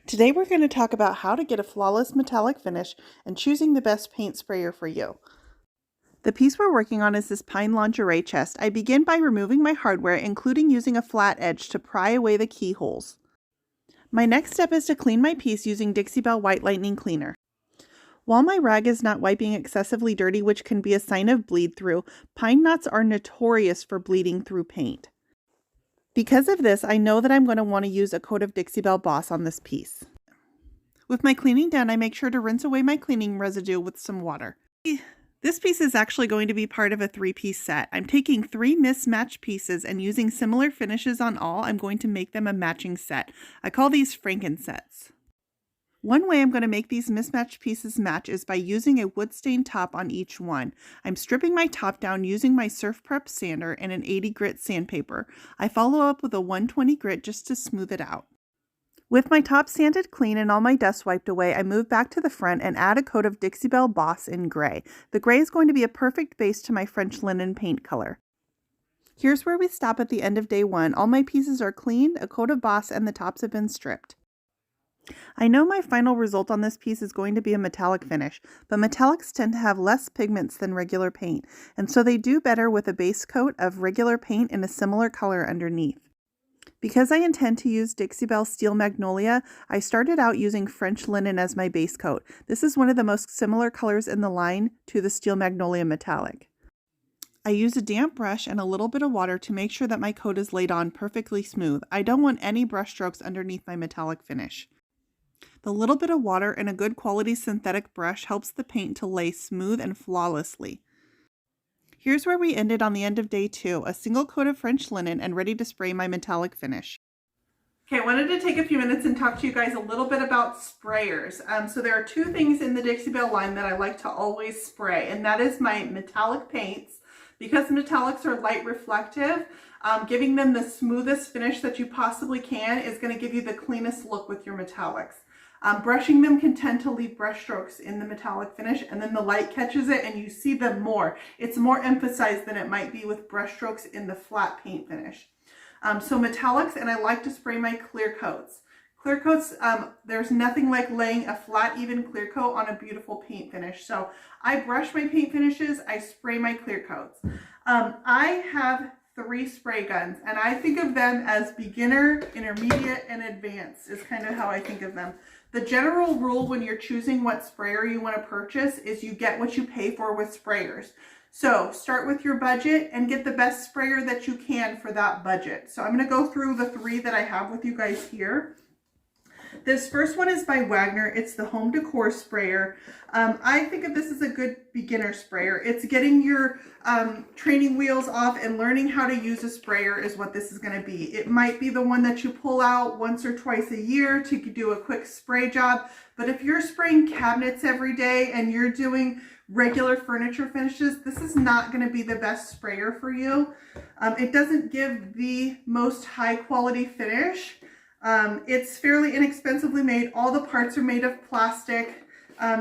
Today we're going to talk about how to get a flawless metallic finish and choosing the best paint sprayer for you. The piece we're working on is this pine lingerie chest. I begin by removing my hardware, including using a flat edge to pry away the keyholes. My next step is to clean my piece using Dixie Belle White Lightning Cleaner. While my rag is not wiping excessively dirty, which can be a sign of bleed through, pine knots are notorious for bleeding through paint. Because of this, I know that I'm going to want to use a coat of Dixie Belle Boss on this piece. With my cleaning done, I make sure to rinse away my cleaning residue with some water. This piece is actually going to be part of a 3-piece set. I'm taking 3 mismatched pieces and using similar finishes on all, I'm going to make them a matching set. I call these Franken sets. One way I'm going to make these mismatched pieces match is by using a wood stain top on each one. I'm stripping my top down using my Surf Prep sander and an 80 grit sandpaper. I follow up with a 120 grit just to smooth it out. With my top sanded clean and all my dust wiped away, I move back to the front and add a coat of Dixie Belle Boss in gray. The gray is going to be a perfect base to my French linen paint color. Here's where we stop at the end of day 1. All my pieces are cleaned, a coat of Boss, and the tops have been stripped. I know my final result on this piece is going to be a metallic finish, but metallics tend to have less pigments than regular paint, and so they do better with a base coat of regular paint in a similar color underneath. Because I intend to use Dixie Belle Steel Magnolia, I started out using French linen as my base coat. This is one of the most similar colors in the line to the Steel Magnolia Metallic. I use a damp brush and a little bit of water to make sure that my coat is laid on perfectly smooth. I don't want any brush strokes underneath my metallic finish. The little bit of water and a good quality synthetic brush helps the paint to lay smooth and flawlessly. Here's where we ended on the end of day 2, a single coat of French linen and ready to spray my metallic finish. Okay, I wanted to take a few minutes and talk to you guys a little bit about sprayers. So there are 2 things in the Dixie Belle line that I like to always spray, and that is my metallic paints. Because metallics are light reflective, giving them the smoothest finish that you possibly can is going to give you the cleanest look with your metallics. Brushing them can tend to leave brush strokes in the metallic finish, and then the light catches it and you see them more. It's more emphasized than it might be with brush strokes in the flat paint finish. So metallics, and I like to spray my clear coats. Clear coats, there's nothing like laying a flat, even clear coat on a beautiful paint finish. So I brush my paint finishes, I spray my clear coats. I have 3 spray guns, and I think of them as beginner, intermediate, and advanced is kind of how I think of them. The general rule when you're choosing what sprayer you want to purchase is you get what you pay for with sprayers. So start with your budget and get the best sprayer that you can for that budget. So I'm going to go through the 3 that I have with you guys here. This first one is by Wagner. It's the Home Decor sprayer. I think of this as a good beginner sprayer. It's getting your training wheels off and learning how to use a sprayer is what this is going to be. It might be the one that you pull out once or twice a year to do a quick spray job. But if you're spraying cabinets every day and you're doing regular furniture finishes, this is not going to be the best sprayer for you. It doesn't give the most high quality finish. It's fairly inexpensively made. All the parts are made of plastic.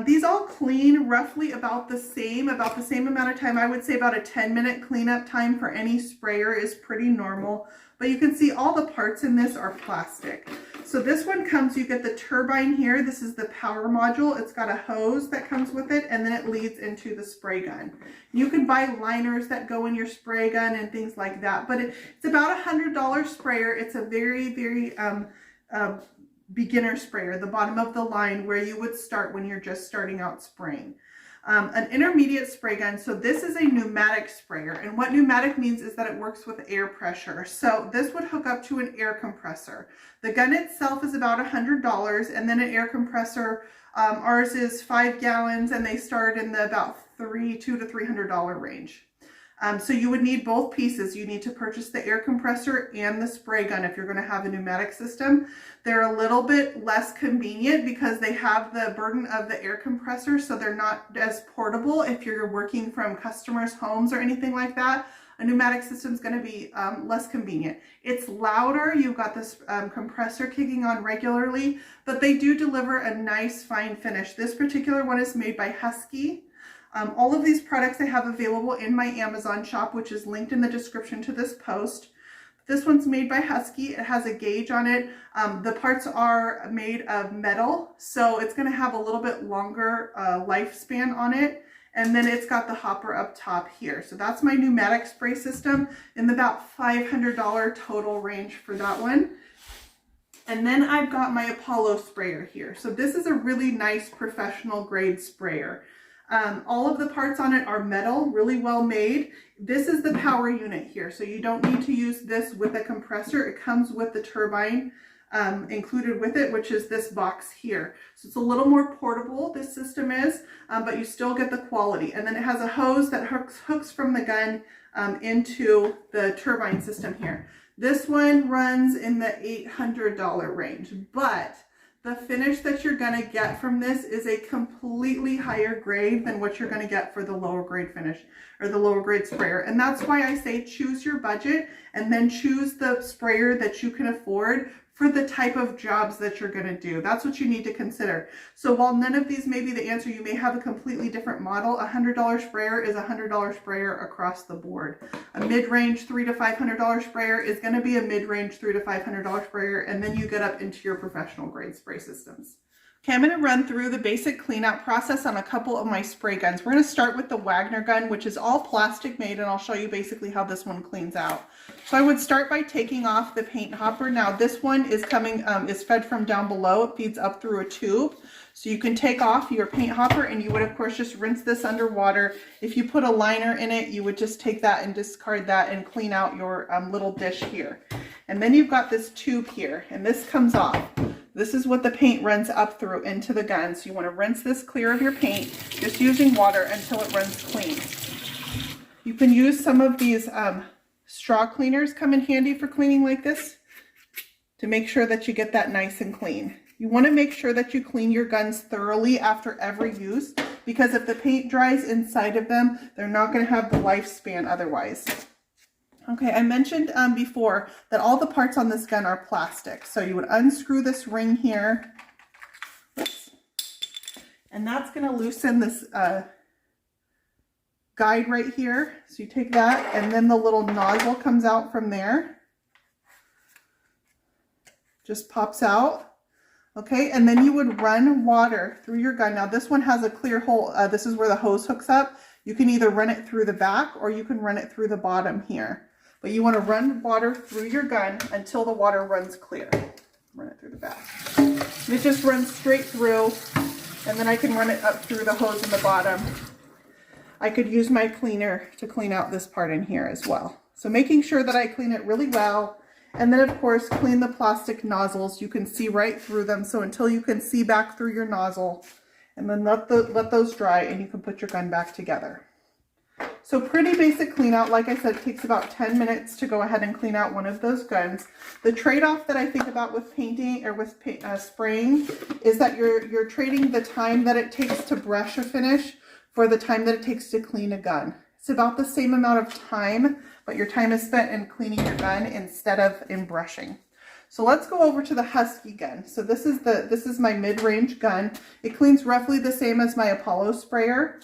These all clean roughly about the same amount of time. I would say about a 10-minute cleanup time for any sprayer is pretty normal. But you can see all the parts in this are plastic. So this one comes, you get the turbine here. This is the power module. It's got a hose that comes with it, and then it leads into the spray gun. You can buy liners that go in your spray gun and things like that, but it's about $100 sprayer. It's a very, very beginner sprayer, the bottom of the line where you would start when you're just starting out spraying. An intermediate spray gun. So this is a pneumatic sprayer, and what pneumatic means is that it works with air pressure. So this would hook up to an air compressor. The gun itself is about $100, and then an air compressor. Ours is 5 gallons, and they start in the about $200 to $300 range. So you would need both pieces. You need to purchase the air compressor and the spray gun if you're going to have a pneumatic system. They're a little bit less convenient because they have the burden of the air compressor, so they're not as portable if you're working from customers' homes or anything like that. A pneumatic system is going to be less convenient. It's louder. You've got this compressor kicking on regularly, but they do deliver a nice fine finish. This particular one is made by Husky. All of these products I have available in my Amazon shop, which is linked in the description to this post. This one's made by Husky. It has a gauge on it. The parts are made of metal, so it's going to have a little bit longer lifespan on it. And then it's got the hopper up top here. So that's my pneumatic spray system in the about $500 total range for that one. And then I've got my Apollo sprayer here. So this is a really nice professional grade sprayer. All of the parts on it are metal, really well made. This is the power unit here. So you don't need to use this with a compressor. It comes with the turbine included with it, which is this box here. So it's a little more portable, this system is, but you still get the quality. And then it has a hose that hooks from the gun into the turbine system here. This one runs in the $800 range, but the finish that you're going to get from this is a completely higher grade than what you're going to get for the lower grade finish or the lower grade sprayer. And that's why I say choose your budget and then choose the sprayer that you can afford for the type of jobs that you're going to do. That's what you need to consider. So while none of these may be the answer, you may have a completely different model. $100 sprayer is a $100 sprayer across the board. A mid-range $300 to $500 sprayer is going to be a mid-range $300 to $500 sprayer, and then you get up into your professional grade spray systems. Okay, I'm going to run through the basic clean out process on a couple of my spray guns. We're going to start with the Wagner gun, which is all plastic made, and I'll show you basically how this one cleans out. So I would start by taking off the paint hopper. Now this one is is fed from down below. It feeds up through a tube. So you can take off your paint hopper and you would of course just rinse this underwater. If you put a liner in it, you would just take that and discard that and clean out your little dish here. And then you've got this tube here, and this comes off. This is what the paint runs up through into the gun. So you want to rinse this clear of your paint, just using water until it runs clean. You can use some of these straw cleaners, come in handy for cleaning like this, to make sure that you get that nice and clean. You want to make sure that you clean your guns thoroughly after every use, because if the paint dries inside of them, they're not going to have the lifespan otherwise. Okay, I mentioned before that all the parts on this gun are plastic. So you would unscrew this ring here. Oops. And that's going to loosen this guide right here. So you take that, and then the little nozzle comes out from there. Just pops out. Okay, and then you would run water through your gun. Now this one has a clear hole. This is where the hose hooks up. You can either run it through the back or you can run it through the bottom here. But you want to run water through your gun until the water runs clear. Run it through the back. And it just runs straight through, and then I can run it up through the hose in the bottom. I could use my cleaner to clean out this part in here as well. So making sure that I clean it really well. And then of course, clean the plastic nozzles. You can see right through them. So until you can see back through your nozzle, and then let those dry, and you can put your gun back together. So pretty basic clean out. Like I said, it takes about 10 minutes to go ahead and clean out one of those guns. The trade-off that I think about with painting or with spraying is that you're trading the time that it takes to brush a finish for the time that it takes to clean a gun. It's about the same amount of time, but your time is spent in cleaning your gun instead of in brushing. So let's go over to the Husky gun. So this is my mid-range gun. It cleans roughly the same as my Apollo sprayer.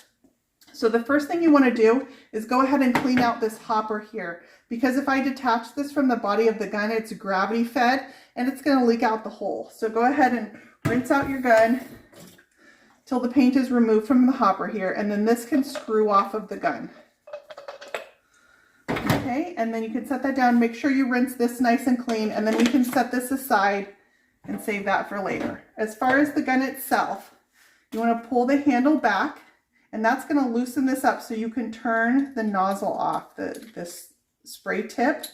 So the first thing you want to do is go ahead and clean out this hopper here, because if I detach this from the body of the gun, it's gravity fed and it's going to leak out the hole. So go ahead and rinse out your gun till the paint is removed from the hopper here, and then this can screw off of the gun. Okay, and then you can set that down. Make sure you rinse this nice and clean, and then we can set this aside and save that for later. As far as the gun itself, you want to pull the handle back, and that's going to loosen this up so you can turn the nozzle off, this spray tip.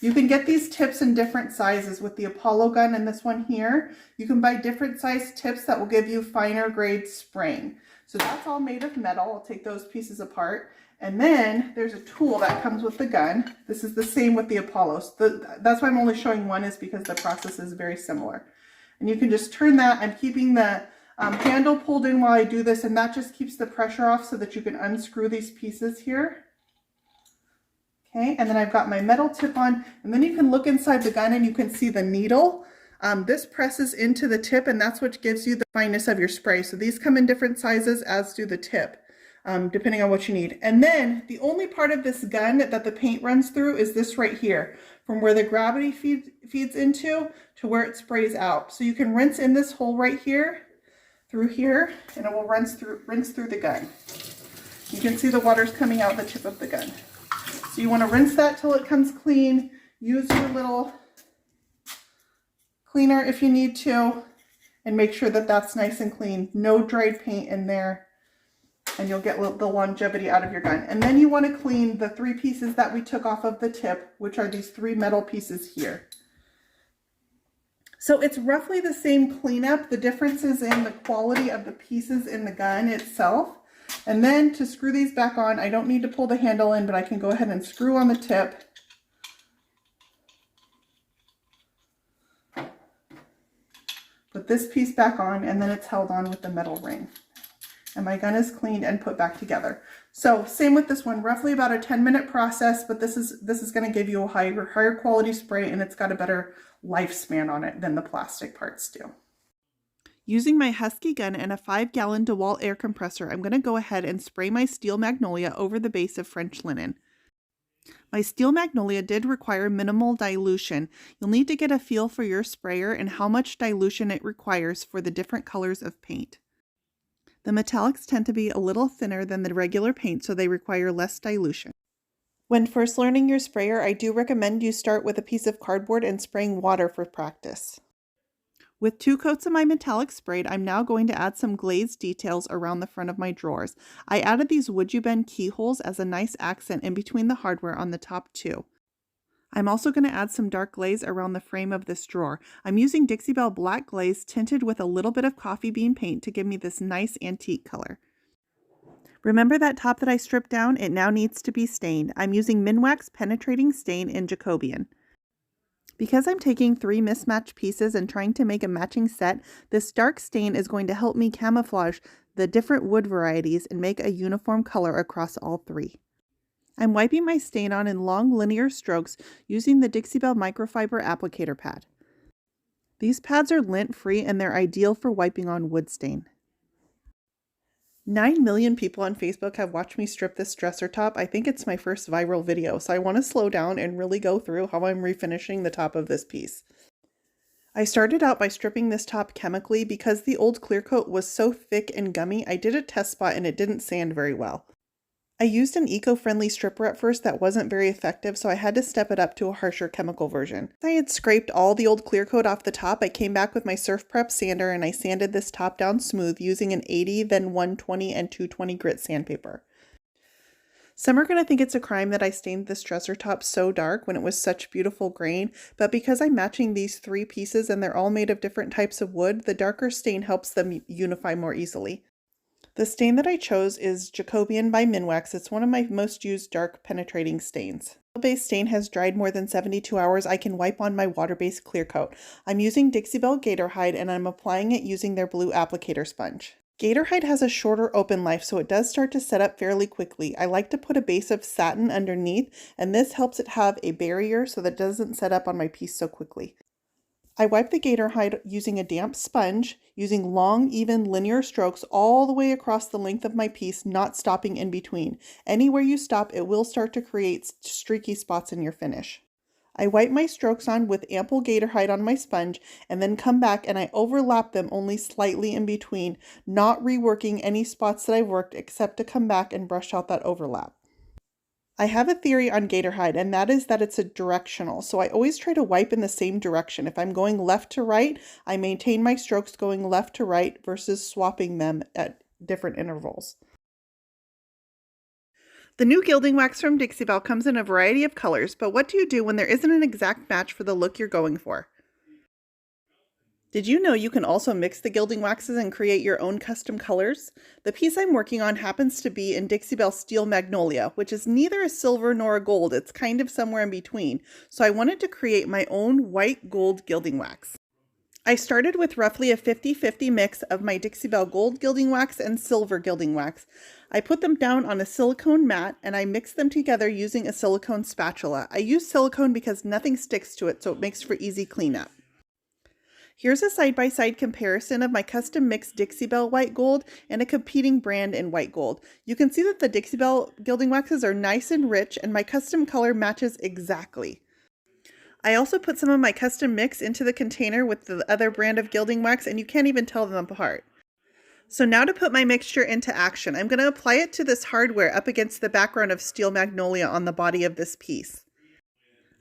You can get these tips in different sizes with the Apollo gun and this one here. You can buy different size tips that will give you finer grade spraying. So that's all made of metal. I'll take those pieces apart. And then there's a tool that comes with the gun. This is the same with the Apollos. That's why I'm only showing one, is because the process is very similar. And you can just turn that. I'm keeping the handle pulled in while I do this, and that just keeps the pressure off so that you can unscrew these pieces here. Okay, and then I've got my metal tip on, and then you can look inside the gun and you can see the needle. This presses into the tip, and that's what gives you the fineness of your spray. So these come in different sizes, as do the tip. depending on what you need. And then the only part of this gun that the paint runs through is this right here, from where the gravity feeds into to where it sprays out. So you can rinse in this hole right here, through here, and it will rinse through the gun. You can see the water's coming out the tip of the gun. So you want to rinse that till it comes clean. Use your little cleaner if you need to, and make sure that that's nice and clean. No dried paint in there, and you'll get the longevity out of your gun. And then you want to clean the 3 pieces that we took off of the tip, which are these 3 metal pieces here. So it's roughly the same cleanup. The difference is in the quality of the pieces in the gun itself. And then to screw these back on, I don't need to pull the handle in, but I can go ahead and screw on the tip. Put this piece back on, and then it's held on with the metal ring. And my gun is cleaned and put back together. So same with this one, roughly about a 10-minute process, but this is going to give you a higher quality spray, and it's got a better lifespan on it than the plastic parts do. Using my Husky gun and a 5-gallon DeWalt air compressor, I'm going to go ahead and spray my steel magnolia over the base of French linen. My steel magnolia did require minimal dilution. You'll need to get a feel for your sprayer and how much dilution it requires for the different colors of paint. The metallics tend to be a little thinner than the regular paint, so they require less dilution. When first learning your sprayer, I do recommend you start with a piece of cardboard and spraying water for practice. With 2 coats of my metallic sprayed, I'm now going to add some glazed details around the front of my drawers. I added these would you bend keyholes as a nice accent in between the hardware on the top 2. I'm also going to add some dark glaze around the frame of this drawer. I'm using Dixie Belle black glaze tinted with a little bit of coffee bean paint to give me this nice antique color. Remember that top that I stripped down? It now needs to be stained. I'm using Minwax penetrating stain in Jacobian. Because I'm taking 3 mismatched pieces and trying to make a matching set, this dark stain is going to help me camouflage the different wood varieties and make a uniform color across all 3. I'm wiping my stain on in long linear strokes using the Dixie Belle microfiber applicator pad. These pads are lint-free and they're ideal for wiping on wood stain. 9 million people on Facebook have watched me strip this dresser top. I think it's my first viral video, so I want to slow down and really go through how I'm refinishing the top of this piece. I started out by stripping this top chemically because the old clear coat was so thick and gummy. I did a test spot and it didn't sand very well. I used an eco-friendly stripper at first that wasn't very effective, so I had to step it up to a harsher chemical version. I had scraped all the old clear coat off the top. I came back with my Surf Prep sander and I sanded this top down smooth using an 80, then 120 and 220 grit sandpaper. Some are going to think it's a crime that I stained this dresser top so dark when it was such beautiful grain, but because I'm matching these 3 pieces and they're all made of different types of wood, the darker stain helps them unify more easily. The stain that I chose is Jacobian by Minwax. It's one of my most used dark penetrating stains. The base stain has dried more than 72 hours. I can wipe on my water-based clear coat. I'm using Dixie Belle Gator Hide and I'm applying it using their blue applicator sponge. Gator Hide has a shorter open life, so it does start to set up fairly quickly. I like to put a base of satin underneath, and this helps it have a barrier so that it doesn't set up on my piece so quickly. I wipe the Gator Hide using a damp sponge, using long, even linear strokes all the way across the length of my piece, not stopping in between. Anywhere you stop, it will start to create streaky spots in your finish. I wipe my strokes on with ample Gator Hide on my sponge and then come back and I overlap them only slightly in between, not reworking any spots that I've worked except to come back and brush out that overlap. I have a theory on Gator Hide, and that is that it's a directional, so I always try to wipe in the same direction. If I'm going left to right, I maintain my strokes going left to right versus swapping them at different intervals. The new Gilding Wax from Dixie Belle comes in a variety of colors, but what do you do when there isn't an exact match for the look you're going for? Did you know you can also mix the Gilding Waxes and create your own custom colors? The piece I'm working on happens to be in Dixie Belle Steel Magnolia, which is neither a silver nor a gold. It's kind of somewhere in between. So I wanted to create my own white gold Gilding Wax. I started with roughly a 50-50 mix of my Dixie Belle Gold Gilding Wax and Silver Gilding Wax. I put them down on a silicone mat and I mixed them together using a silicone spatula. I use silicone because nothing sticks to it, so it makes for easy cleanup. Here's a side-by-side comparison of my custom mixed Dixie Belle white gold and a competing brand in white gold. You can see that the Dixie Belle gilding waxes are nice and rich, and my custom color matches exactly. I also put some of my custom mix into the container with the other brand of gilding wax, and you can't even tell them apart. So now to put my mixture into action, I'm going to apply it to this hardware up against the background of steel magnolia on the body of this piece.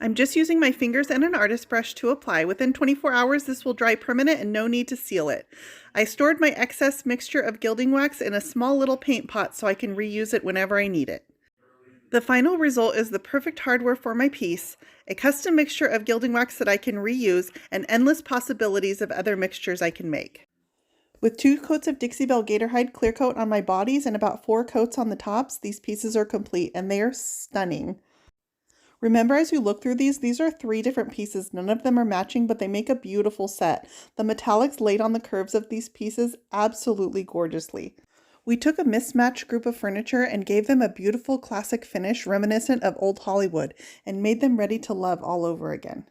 I'm just using my fingers and an artist brush to apply. Within 24 hours, this will dry permanent and no need to seal it. I stored my excess mixture of gilding wax in a small little paint pot so I can reuse it whenever I need it. The final result is the perfect hardware for my piece, a custom mixture of gilding wax that I can reuse, and endless possibilities of other mixtures I can make. With 2 coats of Dixie Belle Gator Hide clear coat on my bodies and about 4 coats on the tops, these pieces are complete, and they are stunning. Remember, as you look through these are 3 different pieces. None of them are matching, but they make a beautiful set. The metallics laid on the curves of these pieces absolutely gorgeously. We took a mismatched group of furniture and gave them a beautiful classic finish reminiscent of old Hollywood and made them ready to love all over again.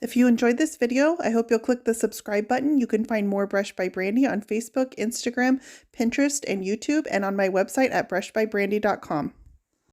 If you enjoyed this video, I hope you'll click the subscribe button. You can find more Brush by Brandy on Facebook, Instagram, Pinterest, and YouTube, and on my website at brushbybrandy.com.